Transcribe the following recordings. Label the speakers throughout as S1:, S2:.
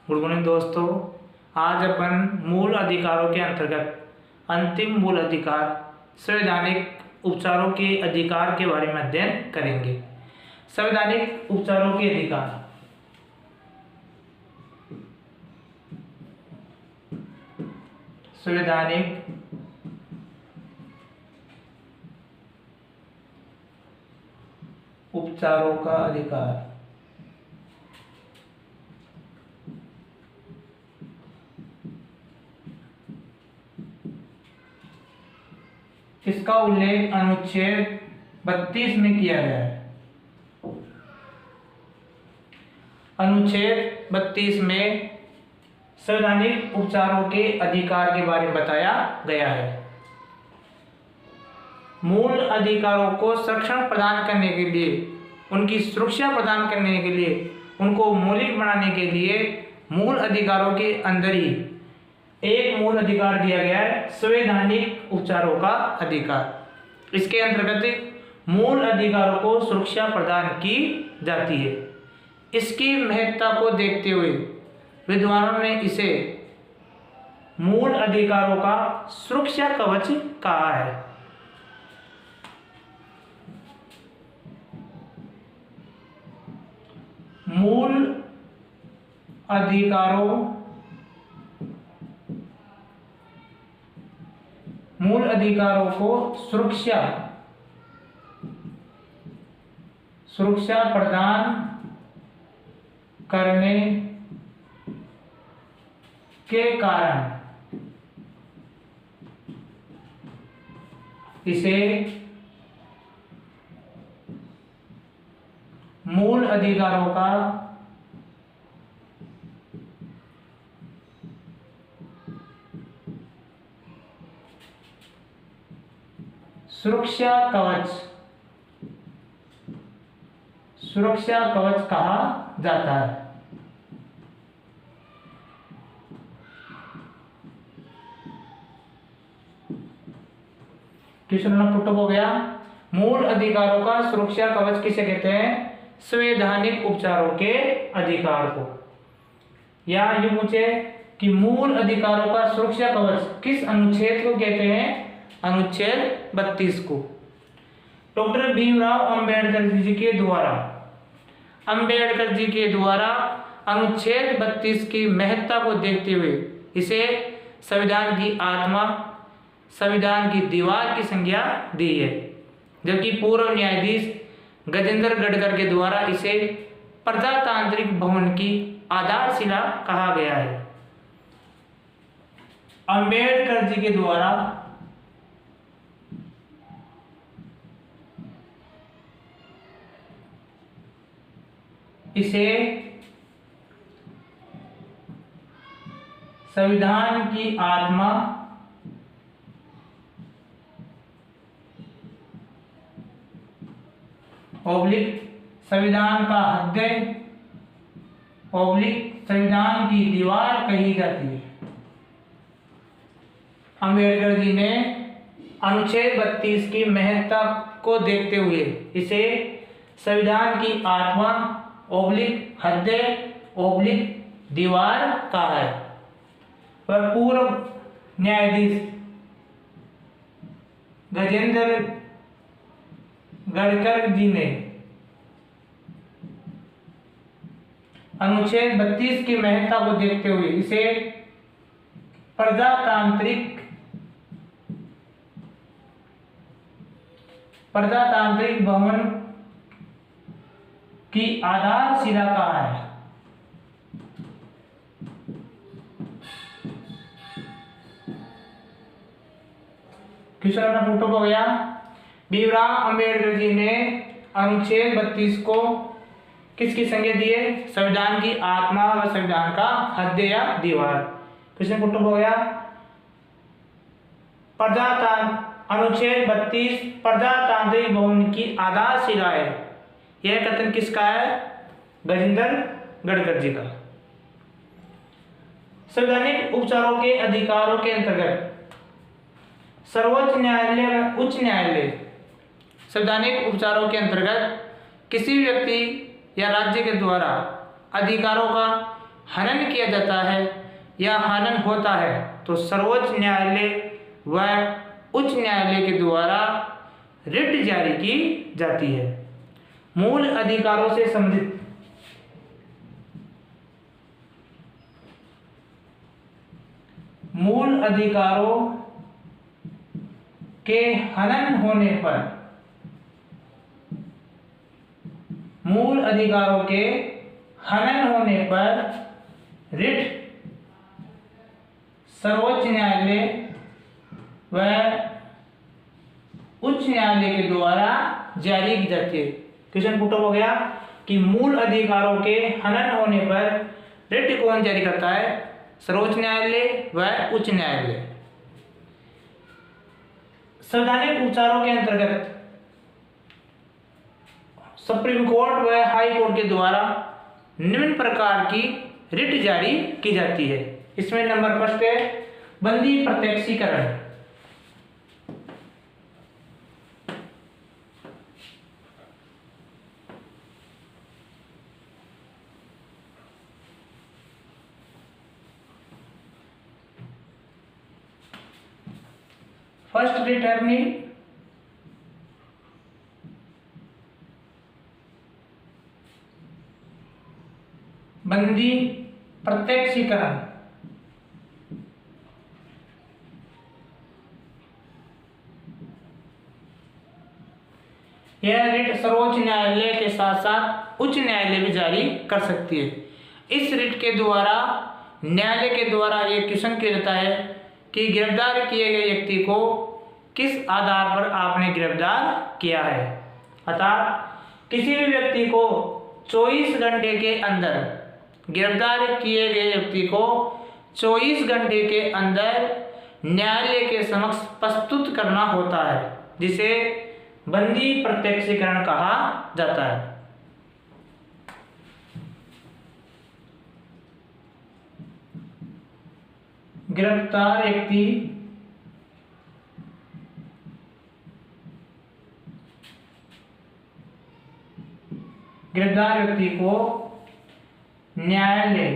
S1: Good morning दोस्तों। आज अपन मूल अधिकारों के अंतर्गत अंतिम मूल अधिकार संवैधानिक उपचारों के अधिकार के बारे में अध्ययन करेंगे। संवैधानिक उपचारों के अधिकार। संवैधानिक उपचारों का अधिकार। इसका उल्लेख अनुच्छेद 32 में किया गया है। अनुच्छेद 32 में संवैधानिक उपचारों के अधिकार के बारे में बताया गया है। मूल अधिकारों को संरक्षण प्रदान करने के लिए, उनकी सुरक्षा प्रदान करने के लिए, उनको मौलिक बनाने के लिए मूल अधिकारों के अंदर ही एक मूल अधिकार दिया गया है, संवैधानिक उपचारों का अधिकार। इसके अंतर्गत मूल अधिकारों को सुरक्षा प्रदान की जाती है। इसकी महत्ता को देखते हुए विद्वानों ने इसे मूल अधिकारों का सुरक्षा कवच कहा है। मूल अधिकारों को सुरक्षा प्रदान करने के कारण इसे मूल अधिकारों का सुरक्षा कवच कहा जाता है। क्वेश्चन नंबर पुट हो गया। मूल अधिकारों का सुरक्षा कवच किसे कहते हैं? संवैधानिक उपचारों के अधिकार को। या ये पूछे कि मूल अधिकारों का सुरक्षा कवच किस अनुच्छेद को कहते हैं? अनुच्छेद 32 को। डॉक्टर भीमराव अंबेडकर जी के द्वारा अनुच्छेद 32 की महत्ता को देखते हुए इसे संविधान की आत्मा, संविधान की दीवार की संज्ञा दी है। जबकि पूर्व न्यायाधीश गजेंद्र गडकर के द्वारा इसे प्रजातांत्रिक भवन की आधारशिला कहा गया है। अंबेडकर जी के द्वारा इसे संविधान की आत्मा, संविधान का हृदय, संविधान की दीवार कही जाती है। अंबेडकर जी ने अनुच्छेद 32 की महत्ता को देखते हुए इसे संविधान की आत्मा, हृदय, दीवार कहा है। पर पूर्व न्यायाधीश गजेंद्र गडकर जी ने अनुच्छेद 32 की महत्ता को देखते हुए इसे प्रजातांत्रिक भवन की आधारशिला कहा है। क्वेश्चन नंबर 4 हो गया। भीमराव अंबेडकर जी ने अनुच्छेद 32 को किसकी संज्ञा दी है? संविधान की आत्मा व संविधान का हृदय या दीवार। क्वेश्चन नंबर 2 हो गया। अनुच्छेद 32 प्रजातांत्रिक भवन की आधारशिला है। यह कथन किसका है? गजेंद्र गडकर जी का। संवैधानिक उपचारों के अधिकारों के अंतर्गत सर्वोच्च न्यायालय व उच्च न्यायालय संवैधानिक उपचारों के अंतर्गत किसी व्यक्ति या राज्य के द्वारा अधिकारों का हनन किया जाता है या हनन होता है तो सर्वोच्च न्यायालय व उच्च न्यायालय के द्वारा रिट जारी की जाती है। मूल अधिकारों से संबंधित मूल अधिकारों के हनन होने पर मूल अधिकारों के हनन होने पर रिट सर्वोच्च न्यायालय व उच्च न्यायालय के द्वारा जारी की जाती है। क्वेश्चन पुट हो गया कि मूल अधिकारों के हनन होने पर रिट कौन जारी करता है? सर्वोच्च न्यायालय व उच्च न्यायालय। संवैधानिक उपचारों के अंतर्गत सुप्रीम कोर्ट व हाई कोर्ट के द्वारा निम्न प्रकार की रिट जारी की जाती है। इसमें नंबर फर्स्ट है बंदी प्रत्यक्षीकरण। फर्स्ट रिट है अपनी बंदी प्रत्यक्षीकरण। यह रिट सर्वोच्च न्यायालय के साथ साथ उच्च न्यायालय भी जारी कर सकती है। इस रिट के द्वारा न्यायालय के द्वारा यह क्वेश्चन किया जाता है कि गिरफ्तार किए गए व्यक्ति को किस आधार पर आपने गिरफ्तार किया है। अर्थात किसी भी व्यक्ति को 24 घंटे के अंदर गिरफ्तार किए गए व्यक्ति को 24 घंटे के अंदर न्यायालय के समक्ष प्रस्तुत करना होता है, जिसे बंदी प्रत्यक्षीकरण कहा जाता है। गिरफ्तार व्यक्ति को न्यायालय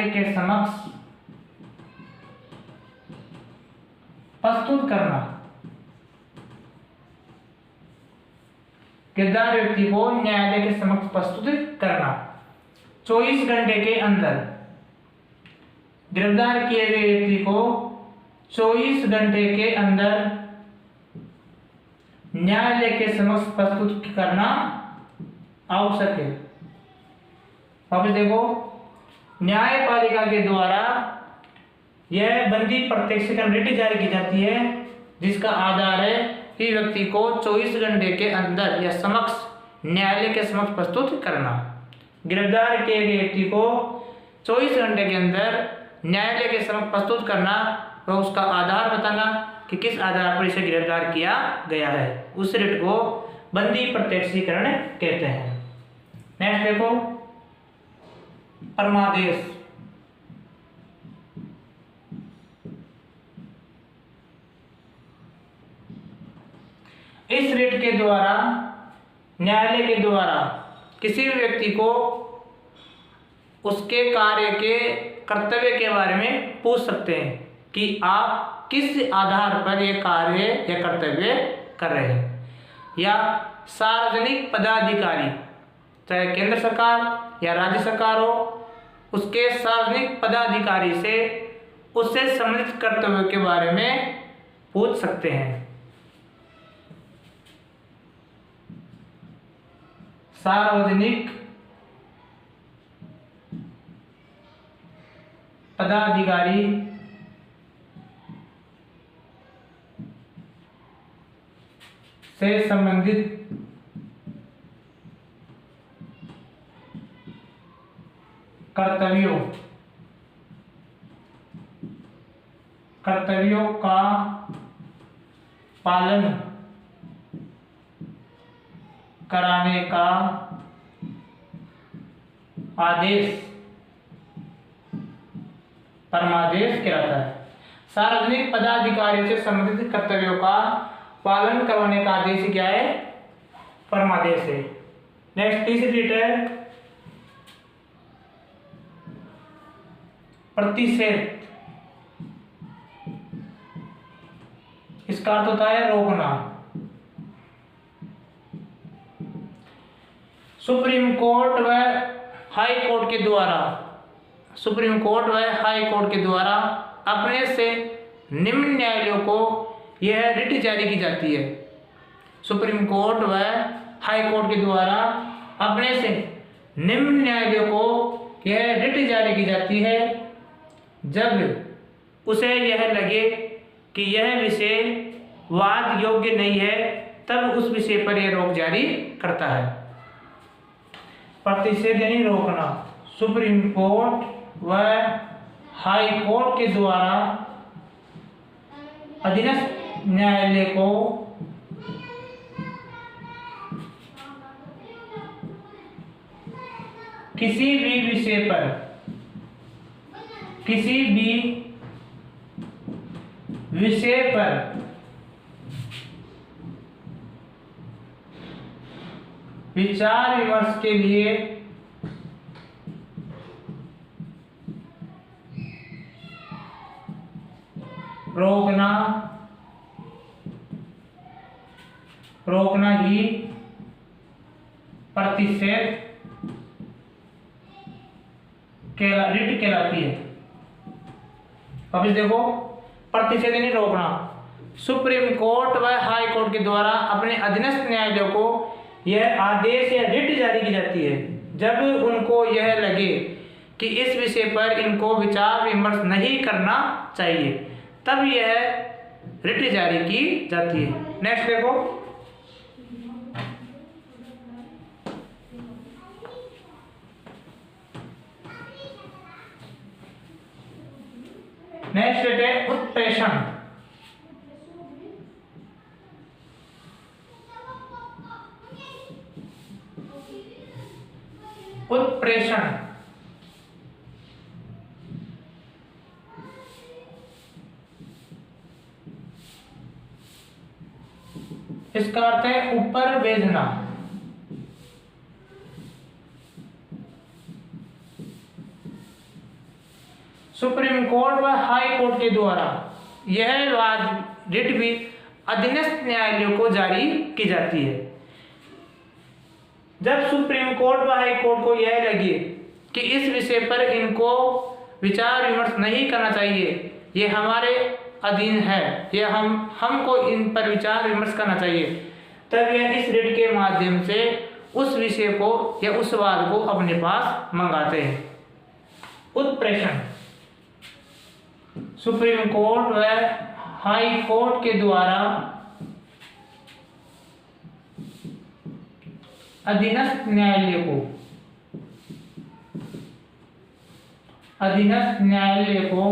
S1: के समक्ष प्रस्तुत करना। गिरफ्तार व्यक्ति को न्यायालय के समक्ष प्रस्तुत करना 24 घंटे के अंदर। गिरफ्तार किए गए व्यक्ति को 24 घंटे के अंदर न्यायालय के समक्ष प्रस्तुत करना आवश्यक है। वापस देखो, न्यायपालिका के द्वारा यह बंदी प्रत्यक्षीकरण रिट जारी की जाती है, जिसका आधार है कि व्यक्ति को 24 घंटे के अंदर या समक्ष न्यायालय के समक्ष प्रस्तुत करना। गिरफ्तार किए गए व्यक्ति को 24 घंटे के अंदर न्यायालय के समक्ष प्रस्तुत करना व उसका आधार बताना कि किस आधार पर इसे गिरफ्तार किया गया है। उस रिट को बंदी प्रत्यक्षीकरण कहते हैं। नेक्स्ट देखो, परमादेश। इस रिट के द्वारा न्यायालय के द्वारा किसी भी व्यक्ति को उसके कार्य के कर्तव्य के बारे में पूछ सकते हैं कि आप किस आधार पर यह कार्य या कर्तव्य कर रहे हैं, या सार्वजनिक पदाधिकारी चाहे केंद्र सरकार या राज्य सरकार हो, उसके सार्वजनिक पदाधिकारी से उससे संबंधित कर्तव्य के बारे में पूछ सकते हैं। सार्वजनिक पदाधिकारी से संबंधित कर्तव्यों का पालन कराने का आदेश परमादेश कहलाता है। सार्वजनिक पदाधिकारियों से संबंधित कर्तव्यों का पालन करवाने का आदेश क्या है? परमादेश है। नेक्स्ट तीसरी रिट है प्रतिषेध। इसका अर्थ होता है रोकना। सुप्रीम कोर्ट व हाई कोर्ट के द्वारा, सुप्रीम कोर्ट व हाई कोर्ट के द्वारा अपने से निम्न न्यायालयों को यह रिट जारी की जाती है। सुप्रीम कोर्ट व हाई कोर्ट के द्वारा अपने से निम्न न्यायालयों को यह रिट जारी की जाती है जब उसे यह लगे कि यह विषय वाद योग्य नहीं है, तब उस विषय पर यह रोक जारी करता है। प्रतिषेध यानी रोकना। सुप्रीम कोर्ट व हाई कोर्ट के द्वारा अधीनस्थ न्यायालय को किसी भी विषय पर, किसी भी विषय पर विचार विमर्श के लिए रोकना ही प्रतिषेध रिट कहलाती है। अब इस देखो, प्रतिषेध यानी रोकना। सुप्रीम कोर्ट व हाई कोर्ट के द्वारा अपने अधीनस्थ न्यायालयों को यह आदेश या रिट जारी की जाती है जब उनको यह लगे कि इस विषय पर इनको विचार विमर्श नहीं करना चाहिए, तब यह रिट जारी की जाती है। नेक्स्ट देखो, नेक्स्ट रिट है उत्प्रेषण। उत्प्रेषण इसका अर्थ है ऊपर भेजना। सुप्रीम कोर्ट व हाई कोर्ट के द्वारा यह वाद रिट भी अधीनस्थ न्यायालयों को जारी की जाती है जब सुप्रीम कोर्ट व हाई कोर्ट को यह लगे कि इस विषय पर इनको विचार विमर्श नहीं करना चाहिए, ये हमारे अधीन है, ये हमको इन पर विचार विमर्श करना चाहिए, तब यह इस रिट के माध्यम से उस विषय को या उस वाद को अपने पास मंगाते हैं। उत्प्रेषण सुप्रीम कोर्ट व हाई कोर्ट के द्वारा अधीनस्थ न्यायालय को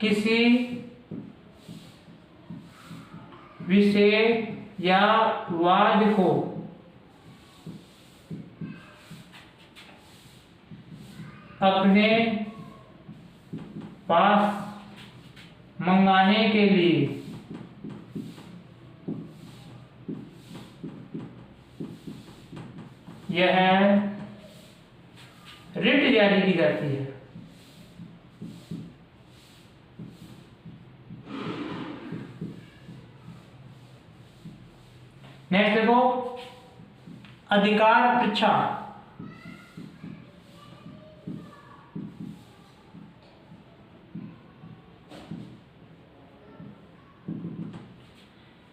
S1: किसी विषय या वाद को अपने पास मंगाने के लिए यह रिट जारी की जाती है। नेक्स्ट देखो, अधिकार परीक्षा।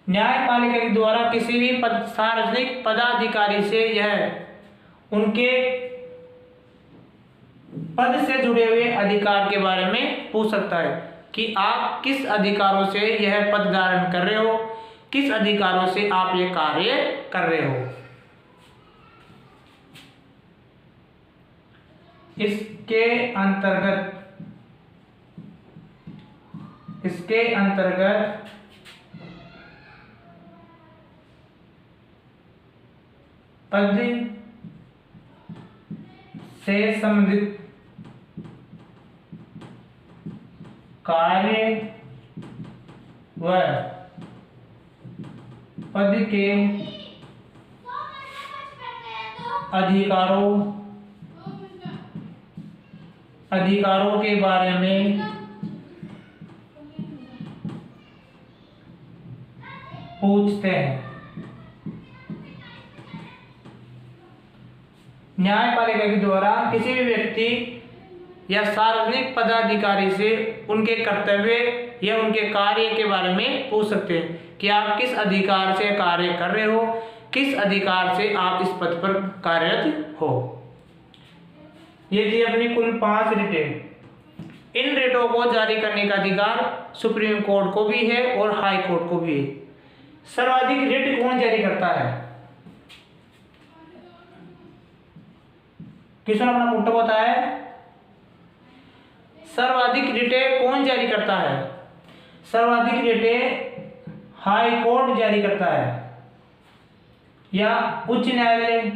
S1: न्यायपालिका के द्वारा किसी भी सार्वजनिक पदाधिकारी से यह उनके पद से जुड़े हुए अधिकार के बारे में पूछ सकता है कि आप किस अधिकारों से यह पद धारण कर रहे हो, किस अधिकारों से आप ये कार्य कर रहे हो। इसके अंतर्गत पद से संबंधित कार्य व पद के अधिकारों के बारे में पूछते हैं। न्यायपालिका के द्वारा किसी भी व्यक्ति या सार्वजनिक पदाधिकारी से उनके कर्तव्य या उनके कार्य के बारे में पूछ सकते हैं कि आप किस अधिकार से कार्य कर रहे हो, किस अधिकार से आप इस पद पर कार्यरत हो। ये थी अपनी कुल 5 रिटें। इन रिटों को जारी करने का अधिकार सुप्रीम कोर्ट को भी है और हाई कोर्ट को भी है। सर्वाधिक रिट कौन जारी करता है? क्वेश्चन अपना पुट होता है, सर्वाधिक रिटें कौन जारी करता है? सर्वाधिक रिटें हाई कोर्ट जारी करता है या उच्च न्यायालय।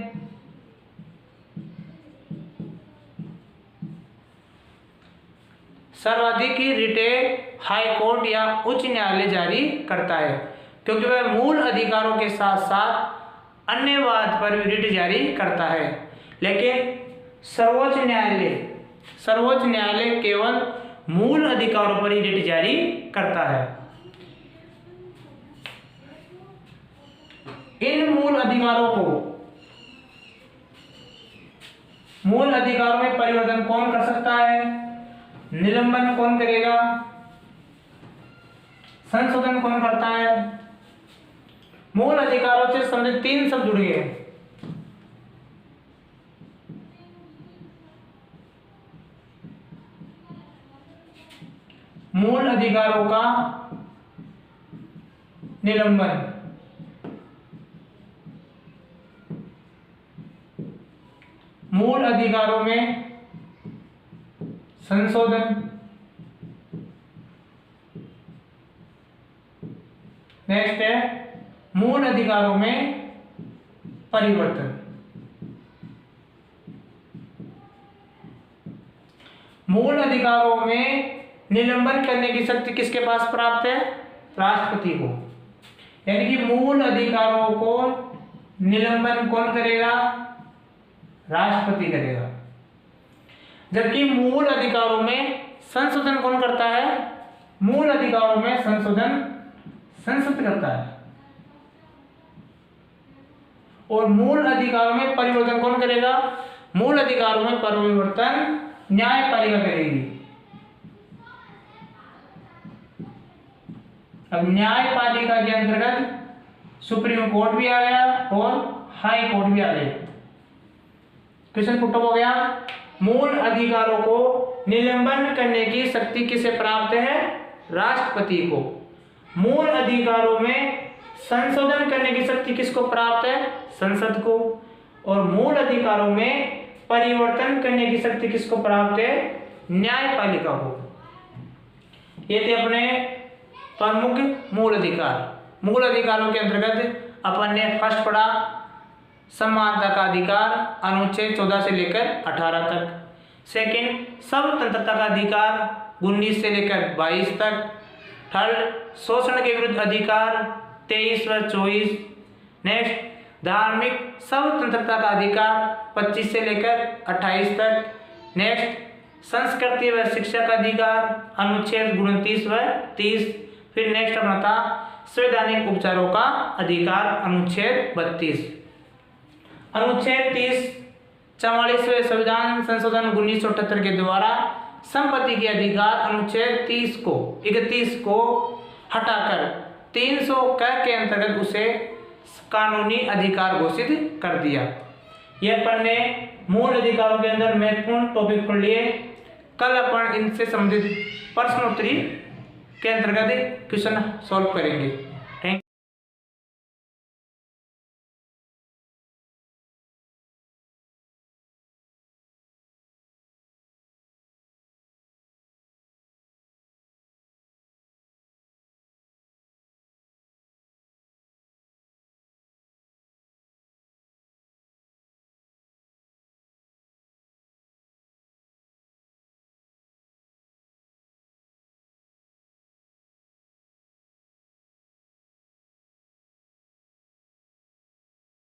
S1: सर्वाधिक रिटें हाई कोर्ट या उच्च न्यायालय जारी करता है, क्योंकि वह मूल अधिकारों के साथ साथ अन्य बात पर भी रिट जारी करता है। लेकिन सर्वोच्च न्यायालय केवल मूल अधिकारों पर ही रिट जारी करता है। इन मूल अधिकारों में परिवर्तन कौन कर सकता है? निलंबन कौन करेगा? संशोधन कौन करता है? मूल अधिकारों से संबंधित 3 शब्द जुड़ गए। मूल अधिकारों का निलंबन, मूल अधिकारों में संशोधन, नेक्स्ट है मूल अधिकारों में परिवर्तन। मूल अधिकारों में निलंबन करने की शक्ति किसके पास प्राप्त है? राष्ट्रपति को। यानी कि मूल अधिकारों को निलंबन कौन करेगा? राष्ट्रपति करेगा। जबकि मूल अधिकारों में संशोधन कौन करता है? मूल अधिकारों में संशोधन संसद करता है। और मूल अधिकारों में परिवर्तन कौन करेगा? मूल अधिकारों में परिवर्तन न्यायपालिका करेगी। अब न्यायपालिका के अंतर्गत सुप्रीम कोर्ट भी आ गया और हाई कोर्ट भी आ गया। क्वेश्चन पुट हो गया, मूल अधिकारों को निलंबन करने की शक्ति किसे प्राप्त है? राष्ट्रपति को। मूल अधिकारों में संशोधन करने की शक्ति किसको प्राप्त है? संसद को। और मूल अधिकारों में परिवर्तन करने की शक्ति किसको प्राप्त है? न्यायपालिका को। ये थे अपने प्रमुख मूल अधिकार। मूल अधिकारों के अंतर्गत अपन ने फर्स्ट पढ़ा समानता का अधिकार, अनुच्छेद 14 से लेकर 18 तक। सेकंड स्वतंत्रता का अधिकार 19 से लेकर 22 तक। थर्ड शोषण के विरुद्ध अधिकार 23 व 24। नेक्स्ट धार्मिक स्वतंत्रता का अधिकार 25 से लेकर 28 तक। नेक्स्ट संस्कृति व शिक्षा का अधिकार अनुच्छेद 29 व 30। फिर नेक्स्ट अपना था संवैधानिक उपचारों का अधिकार अनुच्छेद 32। अनुच्छेद 30 44वें संविधान संशोधन 1978 के द्वारा संपत्ति के अधिकार अनुच्छेद 31 को हटाकर 300 क के अंतर्गत उसे कानूनी अधिकार घोषित कर दिया। यह अपन ने मूल अधिकारों के अंदर महत्वपूर्ण टॉपिक पढ़ लिए। कल अपन इनसे संबंधित प्रश्नोत्तरी के अंतर्गत क्वेश्चन सॉल्व करेंगे।